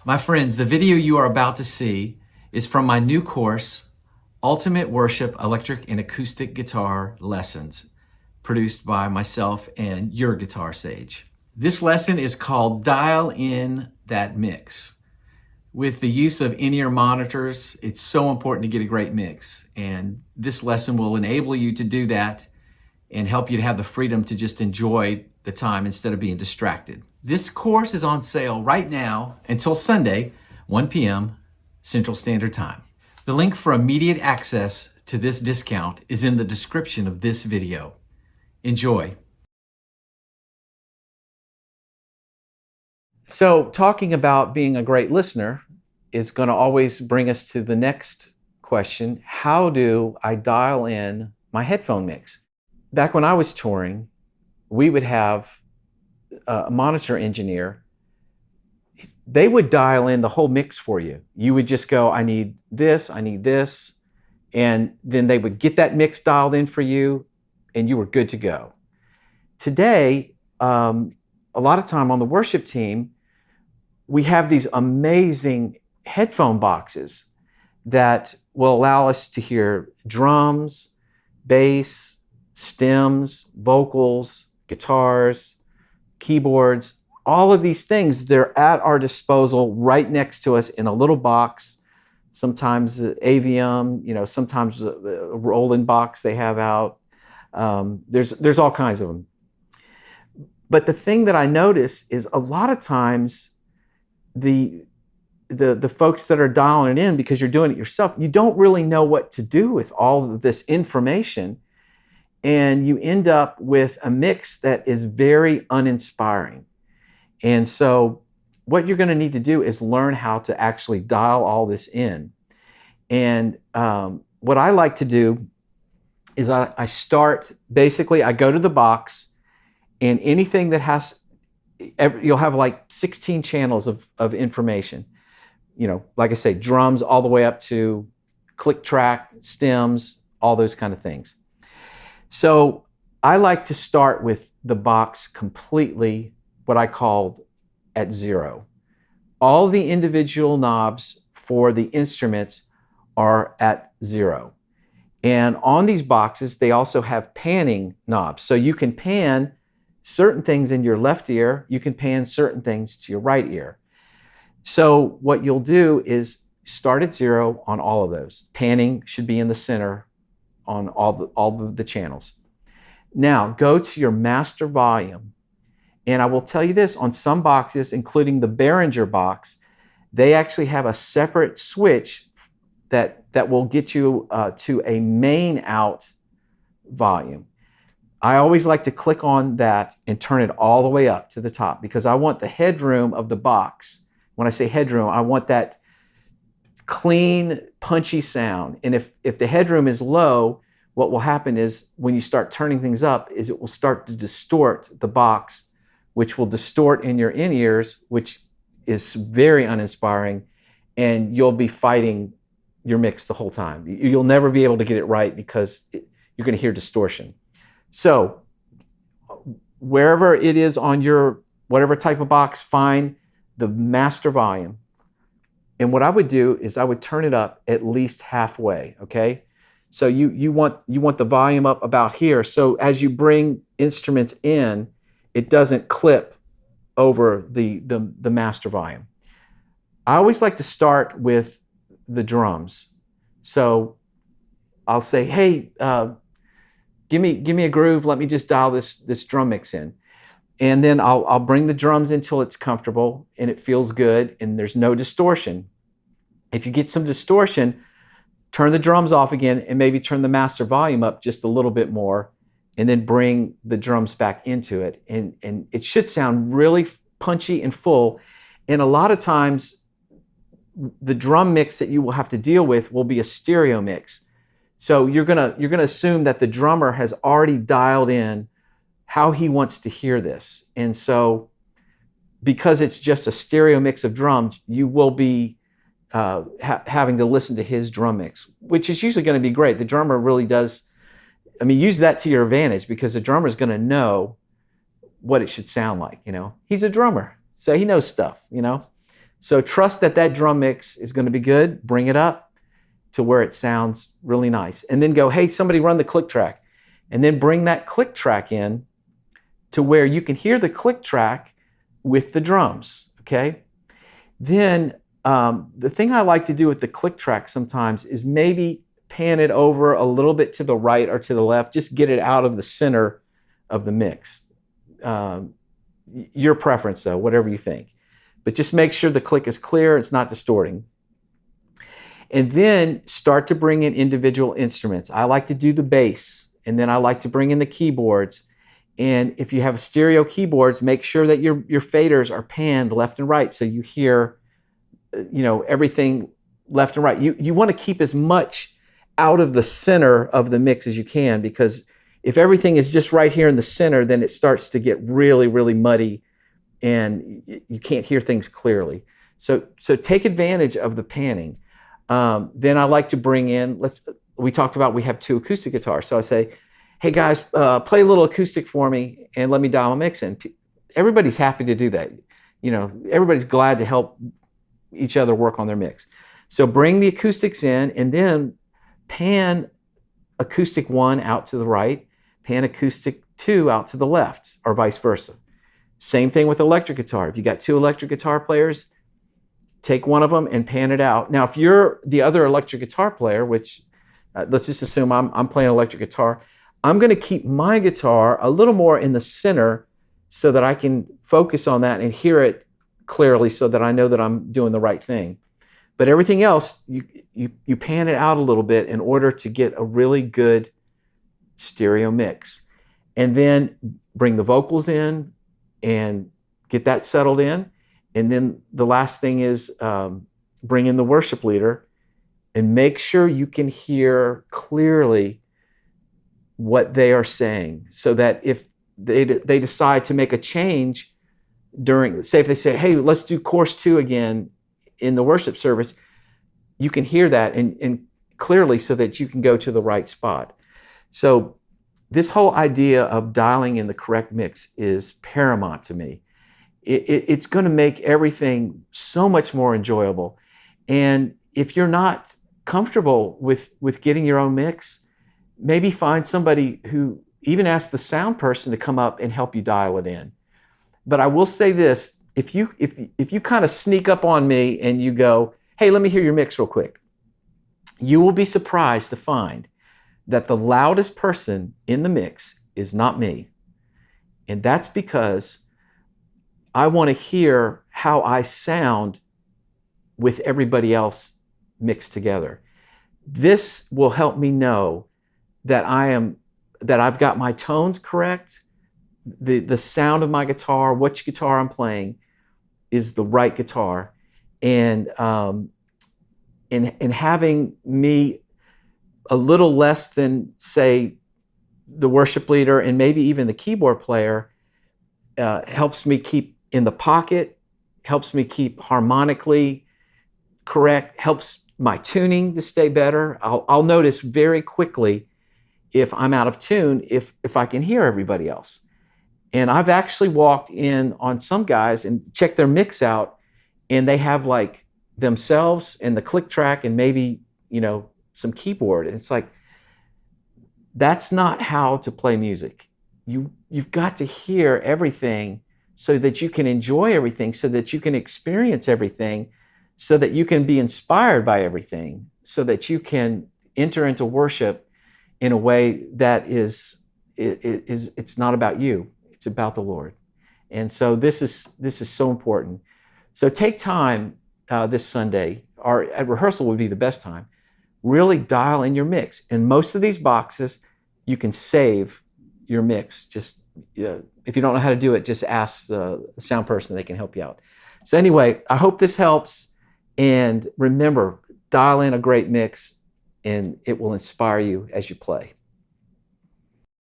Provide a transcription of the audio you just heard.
My friends, the video you are about to see is from my new course, Ultimate Worship Electric and Acoustic Guitar Lessons, produced by myself and YourGuitarSage. This lesson is called Dial In That Mix. With the use of in-ear monitors, it's so important to get a great mix. And this lesson will enable you to do that and help you to have the freedom to just enjoy the time instead of being distracted. This course is on sale right now until Sunday, 1 p.m. Central Standard Time. The link for immediate access to this discount is in the description of this video. Enjoy. So talking about being a great listener is going to always bring us to the next question. How do I dial in my headphone mix? Back when I was touring, we would have a monitor engineer. They would dial in the whole mix for you. You would just go, I need this, and then they would get that mix dialed in for you, and you were good to go. Today, a lot of time on the worship team, we have these amazing headphone boxes that will allow us to hear drums, bass, stems, vocals, guitars, keyboards, all of these things. They're at our disposal right next to us in a little box, sometimes AVM, sometimes a Roland box they have out. There's all kinds of them. But the thing that I notice is a lot of times the folks that are dialing it in, because you're doing it yourself, you don't really know what to do with all of this information. And you end up with a mix that is very uninspiring. And so what you're going to need to do is learn how to actually dial all this in. And what I like to do is I start, basically I go to the box, and anything that has, you'll have like 16 channels of information. Like I say, drums all the way up to click track, stems, all those kind of things. So I like to start with the box completely, what I called at zero. All the individual knobs for the instruments are at zero. And on these boxes, they also have panning knobs. So you can pan certain things in your left ear, you can pan certain things to your right ear. So what you'll do is start at zero on all of those. Panning should be in the center on all the channels. Now go to your master volume, and I will tell you this, on some boxes, including the Behringer box, they actually have a separate switch that will get you to a main out volume. I always like to click on that and turn it all the way up to the top, because I want the headroom of the box. When I say headroom, I want that clean, punchy sound. And if the headroom is low, what will happen is when you start turning things up is it will start to distort the box, which will distort in your in-ears, which is very uninspiring, and you'll be fighting your mix the whole time. You'll never be able to get it right because you're going to hear distortion. So wherever it is on your, whatever type of box, find the master volume. And what I would do is I would turn it up at least halfway, okay? So you want the volume up about here. So as you bring instruments in, it doesn't clip over the master volume. I always like to start with the drums. So I'll say, hey, give me a groove. Let me just dial this drum mix in. And then I'll bring the drums until it's comfortable and it feels good and there's no distortion. If you get some distortion, turn the drums off again and maybe turn the master volume up just a little bit more, and then bring the drums back into it. And it should sound really punchy and full. And a lot of times, the drum mix that you will have to deal with will be a stereo mix. So you're gonna assume that the drummer has already dialed in how he wants to hear this. And so because it's just a stereo mix of drums, you will be having to listen to his drum mix, which is usually going to be great. The drummer really does, use that to your advantage, because the drummer is going to know what it should sound like, He's a drummer, so he knows stuff, So trust that that drum mix is going to be good. Bring it up to where it sounds really nice. And then go, hey, somebody run the click track. And then bring that click track in to where you can hear the click track with the drums, okay? Then the thing I like to do with the click track sometimes is maybe pan it over a little bit to the right or to the left, just get it out of the center of the mix. Your preference though, whatever you think. But just make sure the click is clear, it's not distorting. And then start to bring in individual instruments. I like to do the bass, and then I like to bring in the keyboards. And if you have stereo keyboards, make sure that your faders are panned left and right so you hear everything left and right. You want to keep as much out of the center of the mix as you can, because if everything is just right here in the center, then it starts to get really, really muddy and you can't hear things clearly. So take advantage of the panning. Then I like to bring in, we talked about we have 2 acoustic guitars. So I say, hey guys, play a little acoustic for me and let me dial my mix in. Everybody's happy to do that. Everybody's glad to help each other work on their mix. So bring the acoustics in and then pan acoustic 1 out to the right, pan acoustic 2 out to the left, or vice versa. Same thing with electric guitar. If you got 2 electric guitar players, take one of them and pan it out. Now, if you're the other electric guitar player, which let's just assume I'm playing electric guitar, I'm going to keep my guitar a little more in the center so that I can focus on that and hear it clearly so that I know that I'm doing the right thing. But everything else, you pan it out a little bit in order to get a really good stereo mix. And then bring the vocals in and get that settled in. And then the last thing is bring in the worship leader and make sure you can hear clearly what they are saying, so that if they decide to make a change during, say if they say, hey, let's do course 2 again in the worship service, you can hear that and clearly so that you can go to the right spot. So this whole idea of dialing in the correct mix is paramount to me. It's going to make everything so much more enjoyable. And if you're not comfortable with getting your own mix, maybe find somebody who, even ask the sound person to come up and help you dial it in. But I will say this, if you kind of sneak up on me and you go, hey, let me hear your mix real quick, you will be surprised to find that the loudest person in the mix is not me. And that's because I want to hear how I sound with everybody else mixed together. This will help me know that I've got my tones correct, the sound of my guitar, which guitar I'm playing is the right guitar, and having me a little less than, say, the worship leader and maybe even the keyboard player helps me keep in the pocket, helps me keep harmonically correct, helps my tuning to stay better. I'll notice very quickly if I'm out of tune, if I can hear everybody else. And I've actually walked in on some guys and checked their mix out, and they have like themselves and the click track and maybe, some keyboard. And it's like, that's not how to play music. You've got to hear everything so that you can enjoy everything, so that you can experience everything, so that you can be inspired by everything, so that you can enter into worship in a way that it's not about you, it's about the Lord. And so this is so important. So take time this Sunday, or at rehearsal would be the best time, really dial in your mix. In most of these boxes, you can save your mix. Just if you don't know how to do it, just ask the sound person, they can help you out. So anyway, I hope this helps. And remember, dial in a great mix and it will inspire you as you play.